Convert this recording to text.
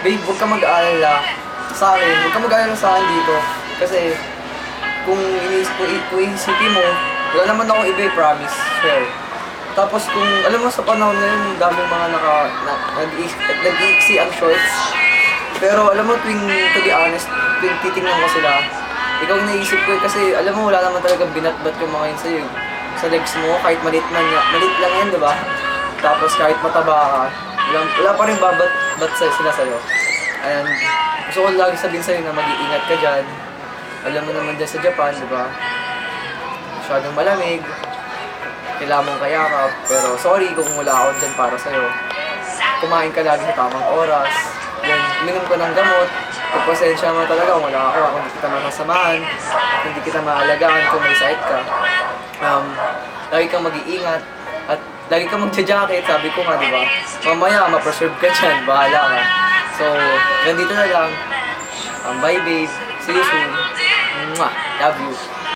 babe, huwag ka mag-aalala sa akin. Huwag ka mag-aalala sa akin dito. Kasi, kung iisipin mo, wala naman akong iba, promise, swear. Tapos kung, alam mo sa panahon na yun, daming mga nag-iiksi ang shorts. Pero alam mo, to be honest, tuwing titingnan ko sila, ikaw yung naisip ko kasi alam mo, wala naman talaga binatbat yung mga yun sa'yo. Sa legs mo, kahit maliit lang yan, di ba? Tapos kahit mataba ka, wala pa rin babat sila sa'yo. And gusto ko lagi sabihin sa'yo na mag-iingat ka dyan. Alam mo naman dyan sa Japan, di ba? Masyadong malamig. Kailangan mong kayakap. Pero sorry kung wala ako dyan para sa'yo. Kumain ka lagi sa tamang oras. Then, uminom ka ng gamot. Pagpasensya mo talaga kung wala ako. Kung hindi kita makasamahan. Kung hindi kita maalagaan kung may sakit ka. Lagi kang mag-iingat. At lagi kang magja-jacket. Sabi ko nga, di ba? Mamaya, ma-preserve ka dyan. Bahala ka. So, ganito na lang. Bye, babe. See you soon. Mwah. Love you.